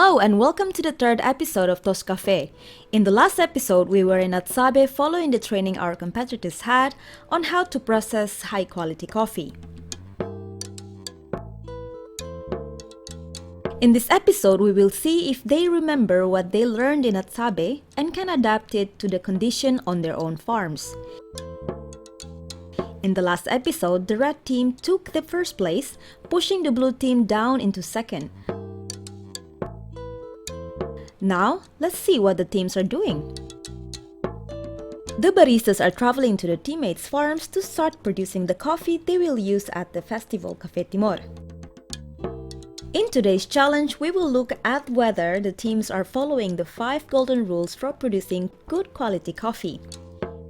Hello and welcome to the third episode of Toos Kafe. In the last episode, we were in Atsabe following the training our competitors had on how to process high-quality coffee. In this episode, we will see if they remember what they learned in Atsabe and can adapt it to the condition on their own farms. In the last episode, the red team took the first place, pushing the blue team down into second. Now, let's see what the teams are doing. The baristas are traveling to the teammates' farms to start producing the coffee they will use at the festival Café Timor. In today's challenge, we will look at whether the teams are following the 5 golden rules for producing good quality coffee: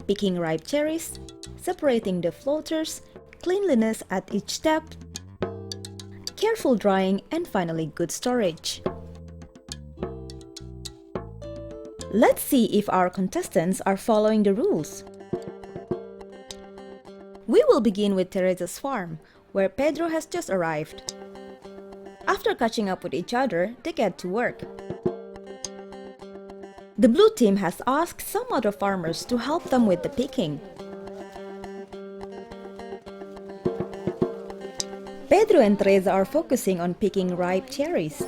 picking ripe cherries, separating the floaters, cleanliness at each step, careful drying, and finally good storage. Let's see if our contestants are following the rules. We will begin with Teresa's farm, where Pedro has just arrived. After catching up with each other, they get to work. The blue team has asked some other farmers to help them with the picking. Pedro and Teresa are focusing on picking ripe cherries.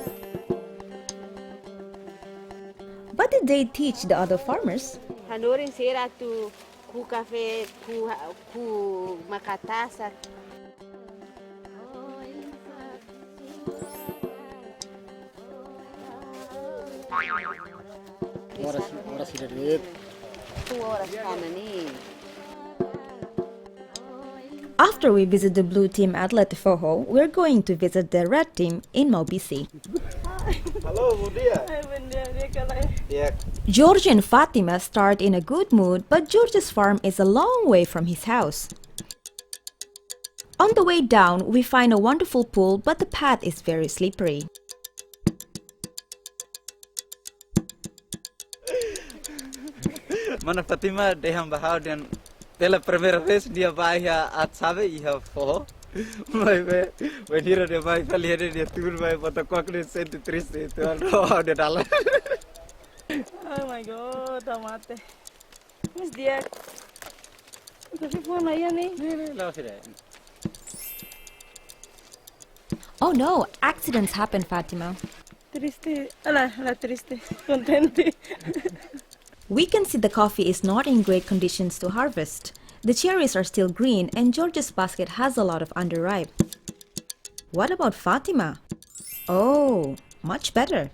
What did they teach the other farmers? Hanorin sera tu ku kafe ku makatasa. Oras sudah duit. 2 horas kama ni. After we visit the blue team at Letifoho, we're going to visit the red team in Maubisi. Halo, bom dia. George and Fatima start in a good mood, but George's farm is a long way from his house. On the way down, we find a wonderful pool, but the path is very slippery. Mana Fatima deham bahau dan pela primeira vez dia vai a Atsabe e a Forro. Mas when here dia vai ali dia tur vai botar qualquer cento triste tu ao de dala. Oh my god, tomate. Mas dia. Tapi phone aja nih. Lawa sudah. Oh no, accidents happen, Fatima. Triste. Ala triste. Contente. We can see the coffee is not in great conditions to harvest. The cherries are still green and George's basket has a lot of underripe. What about Fatima? Oh, much better.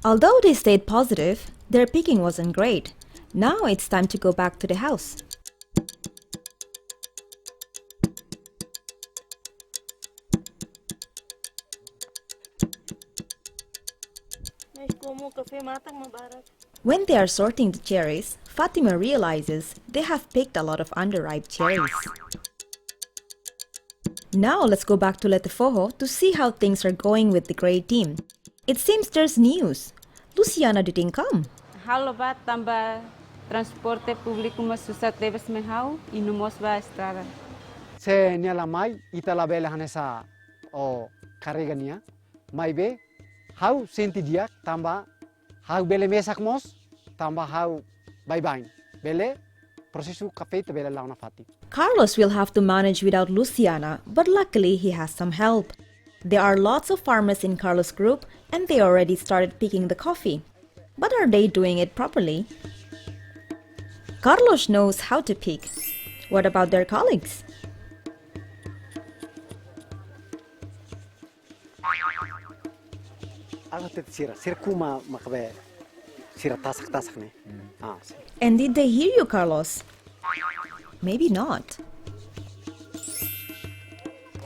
Although they stayed positive, their picking wasn't great. Now it's time to go back to the house. Como café matang mabarat. When they are sorting the cherries, Fatima realizes they have picked a lot of underripe cherries. Now let's go back to Letifoho to see how things are going with the gray team. It seems there's news. Luciana didn't come. Halo ba tamba transporte público mas susah debes mehau e no mos ba estrada. Se nyala mai itala bela hanesa o karigania mai be hau senti dia tamba hau bele mesak mos tamba hau bye bye bele prosesu kafe te bele launa fati. Carlos will have to manage without Luciana, but luckily he has some help. There are lots of farmers in Carlos' group and they already started picking the coffee. But are they doing it properly? Carlos knows how to pick. What about their colleagues? Ako te sira kuma makabe sira tasak ne. And did they hear you, Carlos? Maybe not.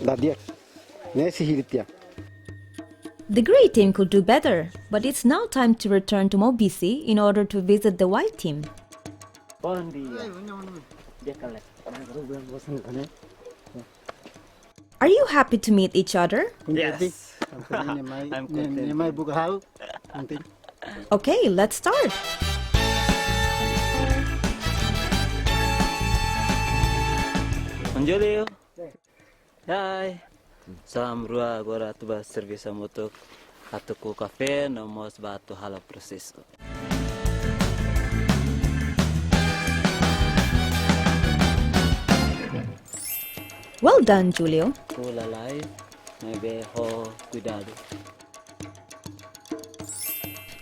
Da dia. Ne si hiritia. The grey team could do better, but it's now time to return to Maubisi in order to visit the white team. Bom dia. Dia kale. Are you happy to meet each other? Yes. I'm content. Okay, let's start. Anjolio. Hai. Samrua agora tuba serviço moto Toos Kafe nomos batu halo proseso. Well done, Julio. Ku lalai, maybe ho cuidado.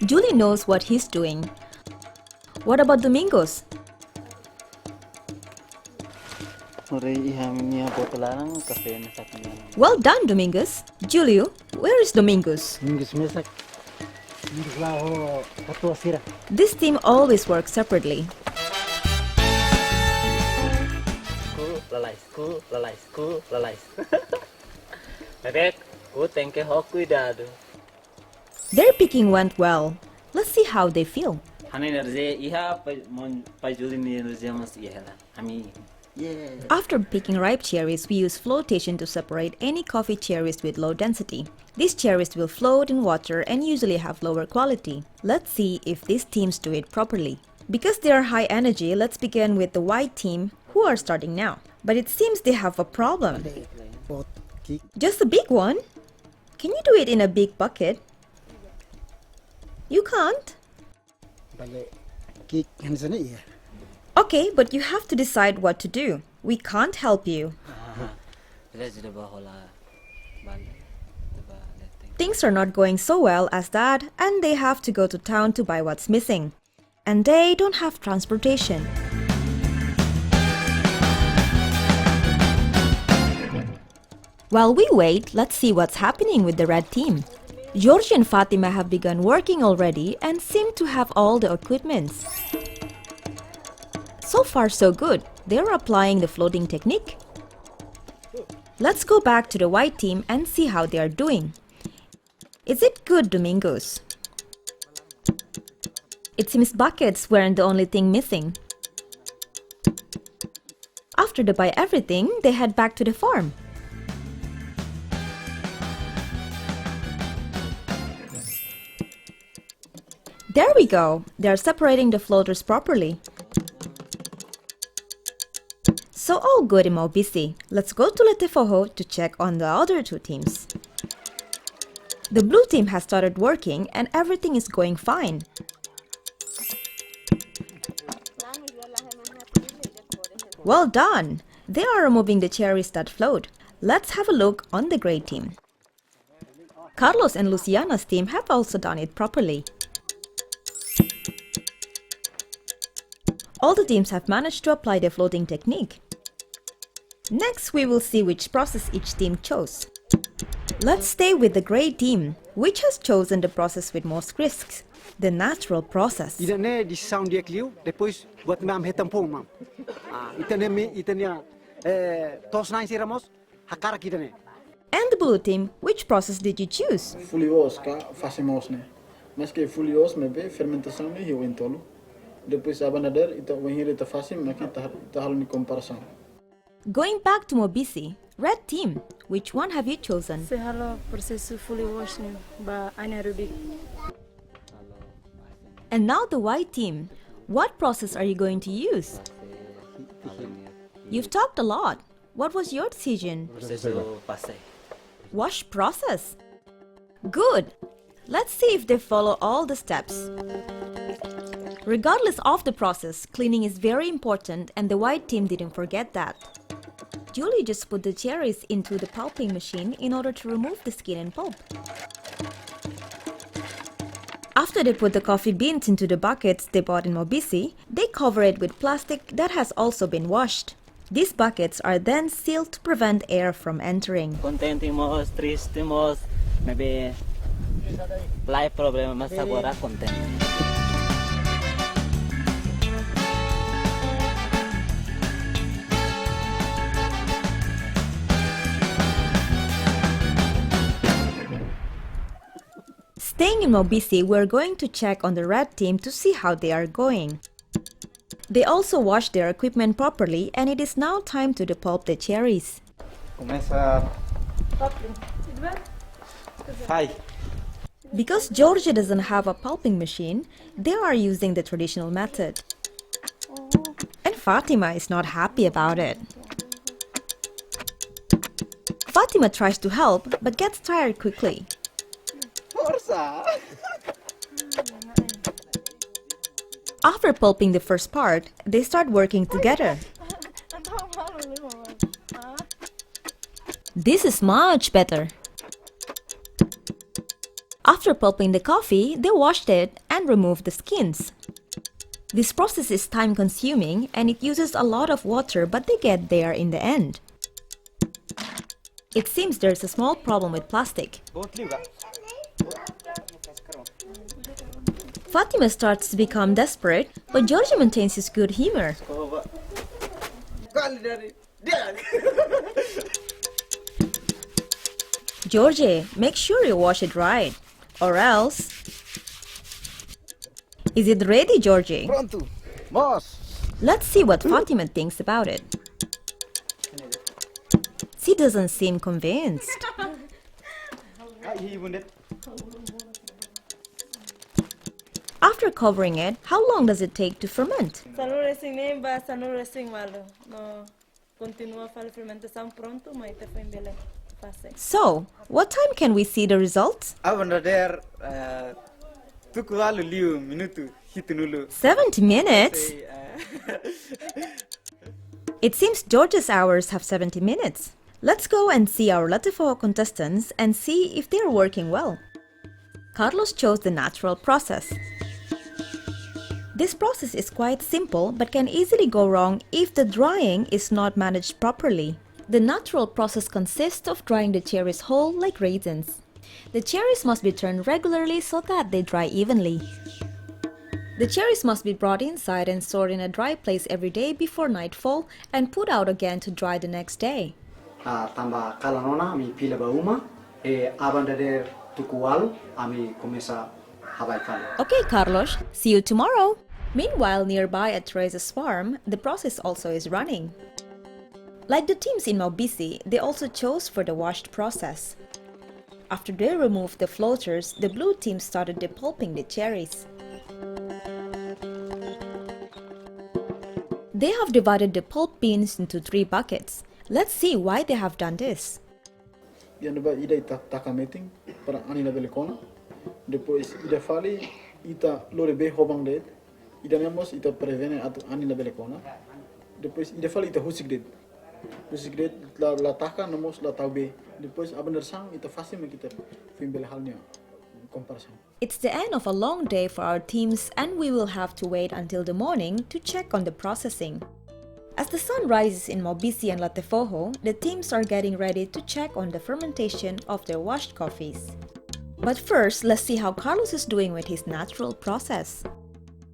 Julie knows what he's doing. What about Domingos? Muri ihamnya botolan kafe na saknya. Well done, Domingos. Julio, where is Domingos? Mingis mesak. Mingis laho katua sira. This team always works separately. Ku lalai. Bebek, ku tengke ho cuidado. Their picking went well. Let's see how they feel. Hani nerje iha pa Juli ni nerje mas ihela. Ami. Yeah. After picking ripe cherries, we use flotation to separate any coffee cherries with low density. These cherries will float in water and usually have lower quality. Let's see if these teams do it properly. Because they are high energy, let's begin with the white team, who are starting now. But it seems they have a problem. Just a big one? Can you do it in a big bucket? You can't? Okay, but you have to decide what to do. We can't help you. Things are not going so well as that, and they have to go to town to buy what's missing. And they don't have transportation. While we wait, let's see what's happening with the red team. George and Fatima have begun working already and seem to have all the equipments. So far so good. They're applying the floating technique. Let's go back to the white team and see how they are doing. Is it good, Domingos? It seems buckets weren't the only thing missing. After they buy everything, they head back to the farm. There we go. They're separating the floaters properly. So all good in Maubisi. Let's go to Letefoho to check on the other two teams. The blue team has started working and everything is going fine. Well done! They are removing the cherries that float. Let's have a look on the gray team. Carlos and Luciana's team have also done it properly. All the teams have managed to apply the floating technique. Next, we will see which process each team chose. Let's stay with the gray team, which has chosen the process with most risks, the natural process. Itane di sound dia kliu, depois buat mam hetampong mam. Itane tos nine siramos, hakara kitane. And the blue team, which process did you choose? Folios ka fazemos ne. Mas que folios mebe fermentação ne hiu entolo. Depois abanader ita wenhire ta fazem maki ta hal ni comparação. Going back to Mobisi, red team, which one have you chosen? Se halo prosesu fully wash ni ba anaerobic. And now the white team, what process are you going to use? You've talked a lot. What was your decision? Proseso pasay. Wash process. Good. Let's see if they follow all the steps. Regardless of the process, cleaning is very important and the white team didn't forget that. Julie just put the cherries into the pulping machine in order to remove the skin and pulp. After they put the coffee beans into the buckets they bought in Mobisi, they cover it with plastic that has also been washed. These buckets are then sealed to prevent air from entering. Contentimos, tristimos, maybe life problem mas agora content. Staying in Mobisi, we're going to check on the red team to see how they are going. They also washed their equipment properly and it is now time to depulp the cherries. Começa. Vai. Because Georgia doesn't have a pulping machine, they are using the traditional method. And Fatima is not happy about it. Fatima tries to help but gets tired quickly. Susah. After pulping the first part, they start working together. This is much better. After pulping the coffee, they washed it and removed the skins. This process is time-consuming and it uses a lot of water, but they get there in the end. It seems there's a small problem with plastic. Fatima starts to become desperate, but George maintains his good humor. George, make sure you wash it right, or else... Is it ready, Georgie? Pronto. Boss. Let's see what Fatima thinks about it. She doesn't seem convinced. After covering it, how long does it take to ferment? So, what time can we see the results? 70 minutes? It seems George's hours have 70 minutes. Let's go and see our Latifoho contestants and see if they're working well. Carlos chose the natural process. This process is quite simple but can easily go wrong if the drying is not managed properly. The natural process consists of drying the cherries whole like raisins. The cherries must be turned regularly so that they dry evenly. The cherries must be brought inside and stored in a dry place every day before nightfall and put out again to dry the next day. Tambah kalanona ami pila bauma abandader tukual ami komesa habaikan. Okay, Carlos, see you tomorrow. Meanwhile, nearby at Teresa's farm, the process also is running. Like the teams in Maubisi, they also chose for the washed process. After they removed the floaters, the blue team started depulping the cherries. They have divided the pulp beans into 3 buckets. Let's see why they have done this. Yan ba ida ita takameting para anina belecona. Depois ida fali ita lorebe hobang det. Ida nemos ita prevene atu anina belecona. Depois ida fali ita husik det. Husik det la taka nemos la taube. Depois abander sang ita fasi kita fimbel halnya comparison. It's the end of a long day for our teams and we will have to wait until the morning to check on the processing. As the sun rises in Maubisi and Latifoho, the teams are getting ready to check on the fermentation of their washed coffees. But first, let's see how Carlos is doing with his natural process.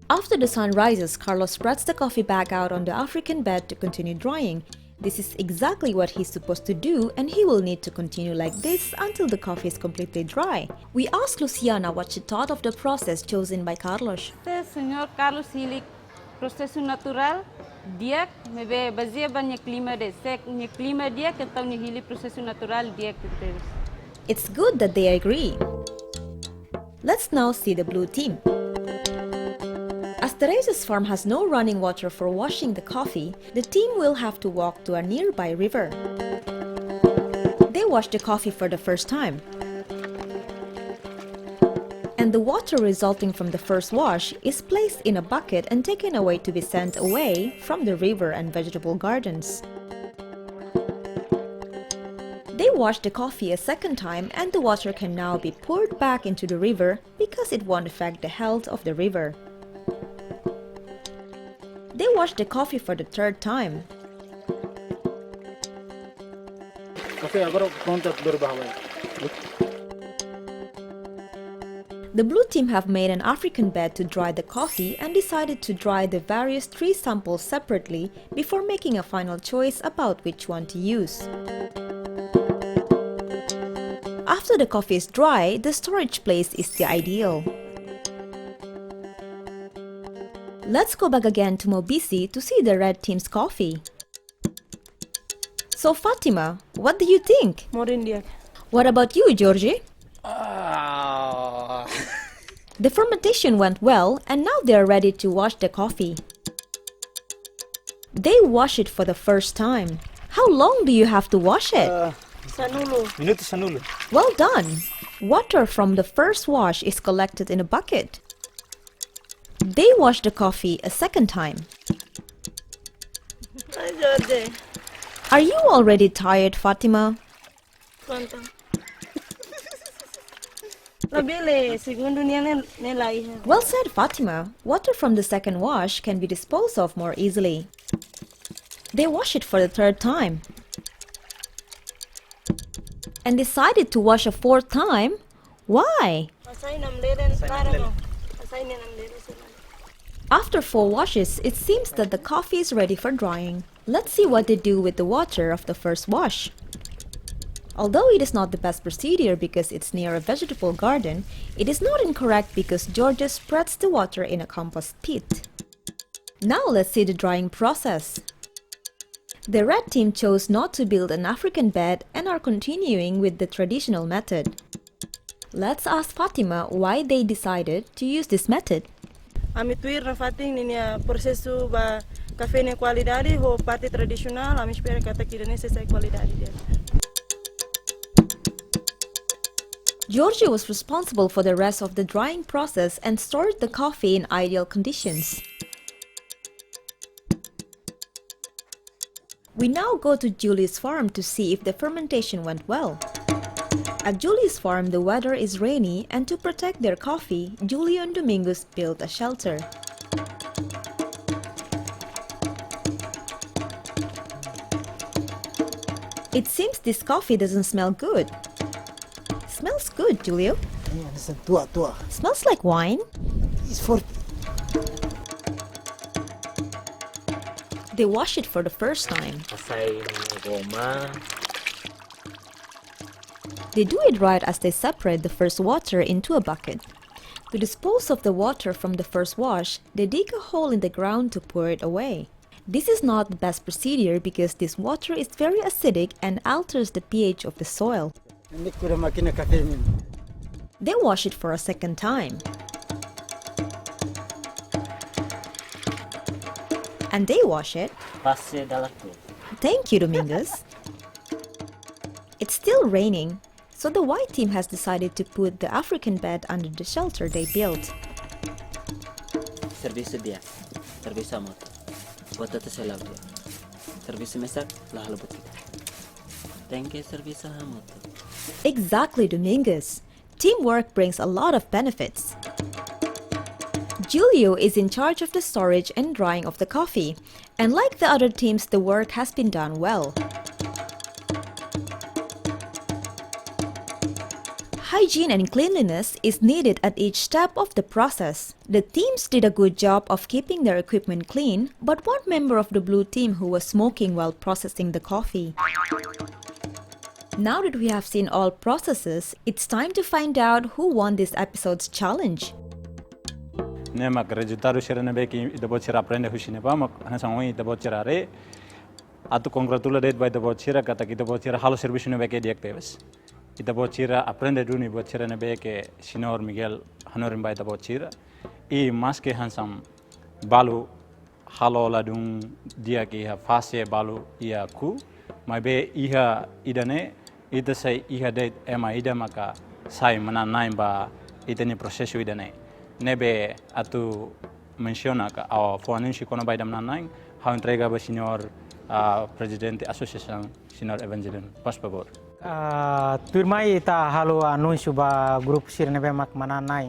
After the sun rises, Carlos spreads the coffee bag out on the African bed to continue drying. This is exactly what he's supposed to do and he will need to continue like this until the coffee is completely dry. We asked Luciana what she thought of the process chosen by Carlos. Señor Carlos Hilik, proceso natural, dia me ve baseia banyak clima de sec, ni clima dia que tão ni hili proceso natural dia que temos. It's good that they agree. Let's now see the blue team. As Teresa's farm has no running water for washing the coffee, the team will have to walk to a nearby river. They wash the coffee for the first time. And the water resulting from the first wash is placed in a bucket and taken away to be sent away from the river and vegetable gardens. They wash the coffee a second time and the water can now be poured back into the river because it won't affect the health of the river. They wash the coffee for the third time. The blue team have made an African bed to dry the coffee and decided to dry the various 3 samples separately before making a final choice about which one to use. After the coffee is dry, the storage place is the ideal. Let's go back again to Maubisi to see the red team's coffee. So Fatima, what do you think? More India. What about you, Georgie? The fermentation went well and now they are ready to wash the coffee. They wash it for the first time. How long do you have to wash it? Sanulo. Minuto sanulo. Well done! Water from the first wash is collected in a bucket. They wash the coffee a second time. Hi, Jorge. Are you already tired, Fatima? Quanto? Labile, segundo niya nila iha. Well said, Fatima. Water from the second wash can be disposed of more easily. They wash it for the third time and decided to wash a fourth time. Why? Asay namleren narano. Asay ni namleren sila. After 4 washes, it seems that the coffee is ready for drying. Let's see what they do with the water of the first wash. Although it is not the best procedure because it's near a vegetable garden, it is not incorrect because Georgia spreads the water in a compost pit. Now let's see the drying process. The red team chose not to build an African bed and are continuing with the traditional method. Let's ask Fatima why they decided to use this method. Ami tuir na fating niya proseso ba kafe ni qualidade ho parte tradisional ami espera kata kira ni sesuai qualidade dia. Giorgio was responsible for the rest of the drying process and stored the coffee in ideal conditions. We now go to Julie's farm to see if the fermentation went well. At Julie's farm, the weather is rainy, and to protect their coffee, Julio and Domingos built a shelter. It seems this coffee doesn't smell good. Smells good, Julio. Tua. Smells like wine. It's for They wash it for the first time. Asay goma. They do it right as they separate the first water into a bucket. To dispose of the water from the first wash, they dig a hole in the ground to pour it away. This is not the best procedure because this water is very acidic and alters the pH of the soil. hindi ko na makina kafe min. They wash it for a second time. And they wash it. Passe dalako. Thank you, Domingos. It's still raining, so the white team has decided to put the African bed under the shelter they built. Service dia. Service moto. Bota to selaw dia. Service mesak lah halabot kita. Thank you service moto. Exactly, Domingos. Teamwork brings a lot of benefits. Julio is in charge of the storage and drying of the coffee, and like the other teams, the work has been done well. Hygiene and cleanliness is needed at each step of the process. The teams did a good job of keeping their equipment clean, but one member of the blue team who was smoking while processing the coffee. Now that we have seen all processes, it's time to find out who won this episode's challenge. Nemak resultado será beki the botchera aprende husine ba mak hana sangoi the botchera re atu congratulated by the botchera kata ki the botchera halo service no beki diak teves the botchera aprende duni botchera ne beki Sinor Miguel hanorim by the botchera e maske hansam balu halo ladung dia ki ha fase balu ia ku mai be iha idane ida sai iha de ema ida maka sai mana naim ba itani proseso idane nebe atu menciona ka au foanin si kono baidam nanang ha entrega ba senior presidente association senior evangeline pas favor Turmai ta halo anu suba grup sirne bemak mananai